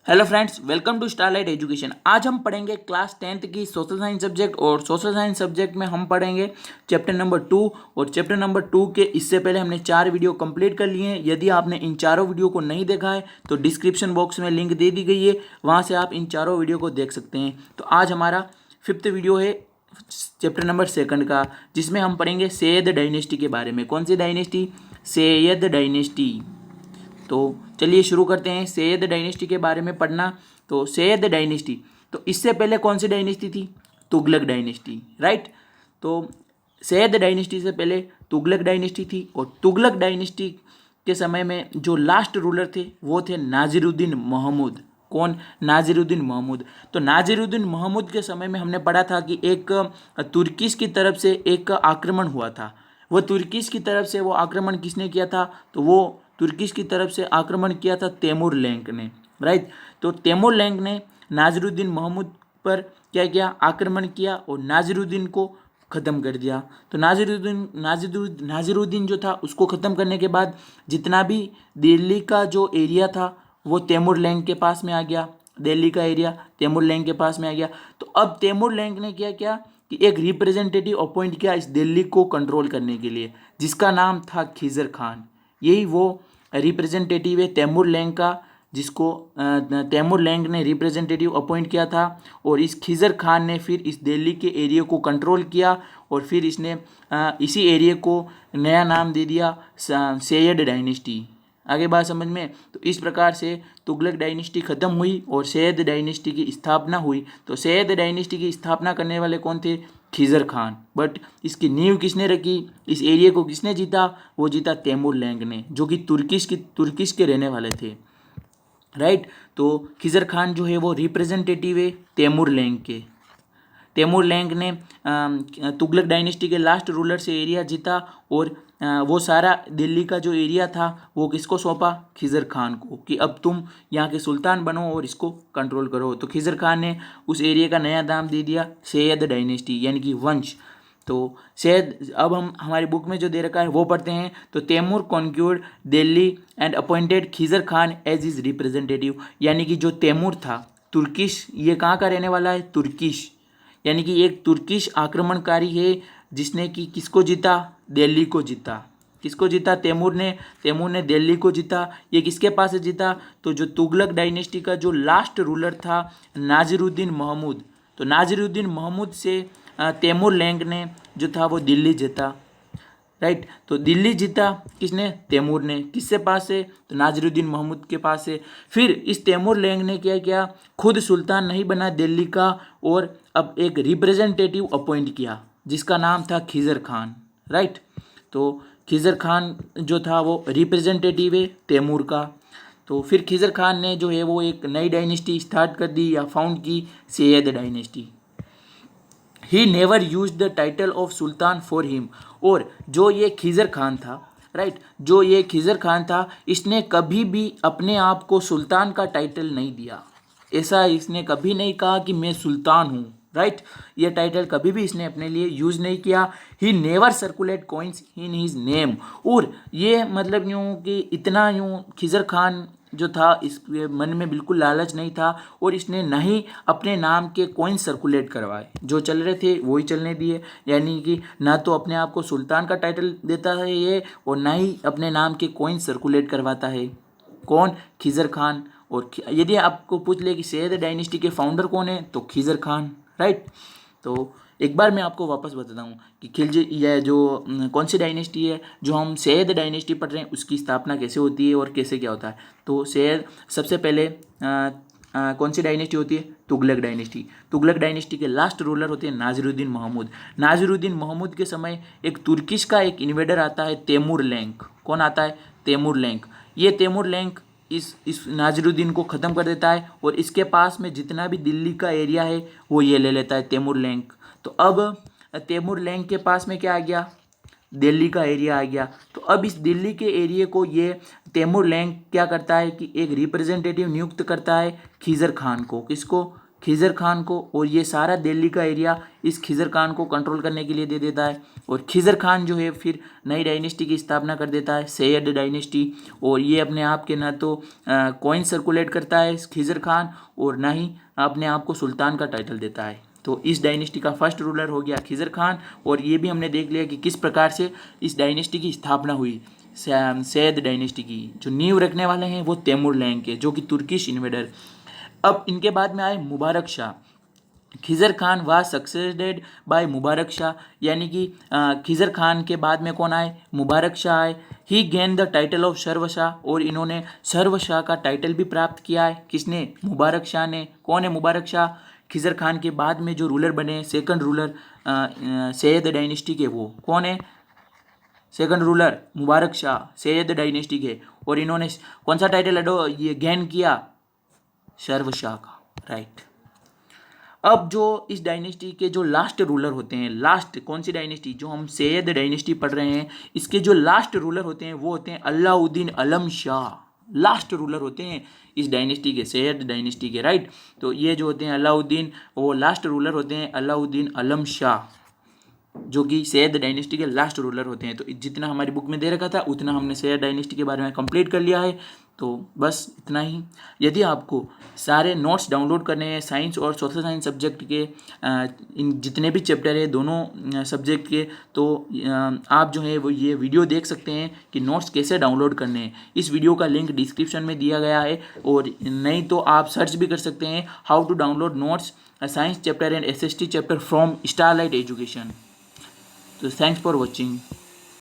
Hello friends, welcome to Starlight Education. आज हम पढ़ेंगे क्लास 10th की सोशल साइंस सब्जेक्ट। और सोशल साइंस सब्जेक्ट में हम पढ़ेंगे चैप्टर नंबर 2। और चैप्टर नंबर 2 के इससे पहले हमने 4 वीडियो कंप्लीट कर लिए हैं। यदि आपने इन चारों वीडियो को नहीं देखा है तो डिस्क्रिप्शन बॉक्स में लिंक दे दी गई है, वहाँ से आप इन चारों वीडियो को देख सकते हैं। तो आज हमारा 5th वीडियो है चैप्टर नंबर 2 का, जिसमें हम पढ़ेंगे सैयद डायनेस्टी के बारे में। कौन सी डायनेस्टी? सैयद डायनेस्टी। तो चलिए शुरू करते हैं सैयद डायनेस्टी के बारे में पढ़ना। तो सैयद डायनेस्टी, तो इससे पहले कौन सी डायनेस्टी थी? Tughlaq dynasty, right. तो सैयद डायनेस्टी से पहले तुगलक डायनेस्टी थी। और तुगलक डायनेस्टी के समय में जो लास्ट रूलर थे वो थे नाजिरुद्दीन महमूद। कौन? नाजिरुद्दीन महमूद। तो नाजिरुद्दीन महमूद के समय में हमने पढ़ा था कि एक तुर्किश की तरफ से एक आक्रमण हुआ था। वो तुर्किश की तरफ से वो आक्रमण किसने किया था? तो वो तुर्किश की तरफ से आक्रमण किया था तैमूर लैंक ने, राइट। तो तैमूर लैंक ने नाजिरुद्दीन महमूद पर क्या किया? आक्रमण किया और नाजिरुद्दीन को ख़त्म कर दिया। तो नाजिरुद्दीन जो था उसको ख़त्म करने के बाद जितना भी दिल्ली का जो एरिया था वो तैमूर लैंक के पास में आ गया। दिल्ली का एरिया तैमूर लैंक के पास में आ गया। तो अब तैमूर लैंक ने क्या किया कि एक रिप्रेजेंटेटिव अपॉइंट किया इस दिल्ली को कंट्रोल करने के लिए, जिसका नाम था खिज़र खान। यही वो रिप्रेजेंटेटिव है तैमूर लैंक का, जिसको तैमूर लैंक ने रिप्रेजेंटेटिव अपॉइंट किया था। और इस खिज़र खान ने फिर इस दिल्ली के एरिया को कंट्रोल किया और फिर इसने इसी एरिया को नया नाम दे दिया सैयद डायनेस्टी। आगे बात समझ में? तो इस प्रकार से तुगलक डायनेस्टी ख़त्म हुई और सैयद डायनेस्टी की स्थापना हुई। तो सैयद डायनेस्टी की स्थापना करने वाले कौन थे? खिज़र खान। बट इसकी नींव किसने रखी? इस एरिया को किसने जीता? वो जीता तैमूर लैंक ने, जो कि तुर्किश के रहने वाले थे, राइट। तो खिज़र खान जो है वो रिप्रेजेंटेटिव है तैमूर लैंक के। तैमूर लैंक ने तुगलक डायनेस्टी के लास्ट रूलर से एरिया जीता और वो सारा दिल्ली का जो एरिया था वो किसको सौंपा? खिज़र खान को, कि अब तुम यहाँ के सुल्तान बनो और इसको कंट्रोल करो। तो खिज़र खान ने उस एरिया का नया नाम दे दिया सैयद डायनेस्टी, यानी कि वंश। तो सैयद, अब हम हमारी बुक में जो दे रखा है वो पढ़ते हैं। तो Timur conquered Delhi and appointed Khizr Khan as his representative, यानी कि जो तैमूर था तुर्किश, ये कहाँ का रहने वाला है? तुर्किश, यानी कि एक तुर्किश आक्रमणकारी है जिसने कि किसको जीता? दिल्ली को जीता। किसको जीता? तैमूर ने। तैमूर ने दिल्ली को जीता। ये किसके पास से जीता? तो जो तुगलक डायनेस्टी का जो लास्ट रूलर था नाजिरुद्दीन महमूद, तो नाजिरुद्दीन महमूद से तैमूर लैंक ने जो था वो दिल्ली जीता, राइट। तो दिल्ली जीता किसने? तैमूर ने। किससे पास से? तो नाजिरुद्दीन महमूद के पास से। फिर इस तैमूर लैंक ने क्या किया? खुद सुल्तान नहीं बना दिल्ली का, और अब एक रिप्रेजेंटेटिव अपॉइंट किया जिसका नाम था खिज़र खान, राइट। तो खिज़र खान जो था वो रिप्रेजेंटेटिव है तैमूर का। तो फिर खिज़र खान ने जो है वो एक नई डायनेस्टी स्टार्ट कर दी या फाउंड की, Syed dynasty. He never use the title of sultan for him. और जो ये खिज़र खान था, राइट, जो ये खिज़र खान था, इसने कभी भी अपने आप को सुल्तान का टाइटल नहीं दिया। ऐसा इसने कभी नहीं कहा कि मैं सुल्तान हूँ, राइट। ये टाइटल कभी भी इसने अपने लिए यूज़ नहीं किया। He never circulate coins in his name. और ये मतलब यूँ कि इतना यूँ खिज़र खान जो था इसके मन में बिल्कुल लालच नहीं था, और इसने ना ही अपने नाम के कॉइन सर्कुलेट करवाए, जो चल रहे थे वही चलने दिए। यानी कि ना तो अपने आप को सुल्तान का टाइटल देता है ये, और ना ही अपने नाम के कॉइन सर्कुलेट करवाता है। कौन? खिज़र खान। और यदि आपको पूछ ले कि सैयद डायनेस्टी के फाउंडर कौन है, तो खिज़र खान, राइट। तो एक बार मैं आपको वापस बताता हूँ कि खिलजी, यह जो कौन सी डायनेस्टी है जो हम सैयद डायनेस्टी पढ़ रहे हैं, उसकी स्थापना कैसे होती है और कैसे क्या होता है। तो सैयद, सबसे पहले कौन सी डायनेस्टी होती है? तुगलक डायनेस्टी। तुगलक डायनेस्टी के लास्ट रूलर होते हैं नाजिरुद्दीन महमूद। नाजिरुद्दीन महमूद के समय एक तुर्किश का एक इन्वेडर आता है तैमूर लैंक। कौन आता है? तैमूर लैंक। ये तैमूर लैंक इस नाजिरुद्दीन को ख़त्म कर देता है, और इसके पास में जितना भी दिल्ली का एरिया है वो ये ले लेता है, तैमूर लैंक। तो अब तैमूर लैंक के पास में क्या आ गया? दिल्ली का एरिया आ गया। तो अब इस दिल्ली के एरिया को ये तैमूर लैंक क्या करता है कि एक रिप्रेजेंटेटिव नियुक्त करता है खिज़र खान को। किसको? खिज़र खान को, और ये सारा दिल्ली का एरिया इस खिज़र खान को कंट्रोल करने के लिए दे देता है। और खिज़र खान जो है फिर नई डायनेस्टी की स्थापना कर देता है, सैयद डायनेस्टी। और ये अपने आप के ना तो कॉइन सर्कुलेट करता है खिज़र खान, और ना ही अपने आप को सुल्तान का टाइटल देता है। तो इस डायनेस्टी का फर्स्ट रूलर हो गया खिज़र खान। और ये भी हमने देख लिया कि किस प्रकार से इस डायनेस्टी की स्थापना हुई। सैयद डायनेस्टी की जो नींव रखने वाले हैं वो तैमूर लैंग के, जो कि तुर्किश इन्वेडर। अब इनके बाद में आए Mubarak Shah. Khizr Khan was succeeded by Mubarak Shah, यानी कि खिज़र खान के बाद में कौन आए, मुबारक शाह आए। ही गेन द टाइटल ऑफ सर्व शाह, और इन्होंने सर्व शाह का टाइटल भी प्राप्त किया है। किसने, मुबारक शाह ने। कौन है मुबारक शाह, खिज़र खान के बाद में जो रूलर बने, सेकंड रूलर सैयद डायनेस्टी के, वो कौन है, second ruler Mubarak Shah Syed dynasty के। और इन्होंने कौन सा टाइटल ये गेन किया, सर्व शाह का, राइट। अब जो इस डायनेस्टी के जो लास्ट रूलर होते हैं, लास्ट कौन सी डायनेस्टी, जो हम सैयद डायनेस्टी पढ़ रहे हैं, इसके जो लास्ट रूलर होते हैं वो होते हैं अलाउद्दीन आलम शाह। लास्ट रूलर होते हैं इस डायनेस्टी के, सैयद डायनेस्टी के, राइट। तो ये जो होते हैं अलाउद्दीन, वो लास्ट रूलर होते हैं अलाउद्दीन आलम शाह, जो कि सैयद डायनेस्टी के लास्ट रूलर होते हैं। तो जितना हमारी बुक में दे रखा था उतना हमने सैयद डायनेस्टी के बारे में कंप्लीट कर लिया है। तो बस इतना ही। यदि आपको सारे नोट्स डाउनलोड करने हैं साइंस और सोशल साइंस सब्जेक्ट के, इन जितने भी चैप्टर है दोनों सब्जेक्ट के, तो आप जो है वो ये वीडियो देख सकते हैं कि नोट्स कैसे डाउनलोड करने हैं। इस वीडियो का लिंक डिस्क्रिप्शन में दिया गया है, और नहीं तो आप सर्च भी कर सकते हैं how to download notes science chapter and SST chapter from Starlight Education. So thanks for watching.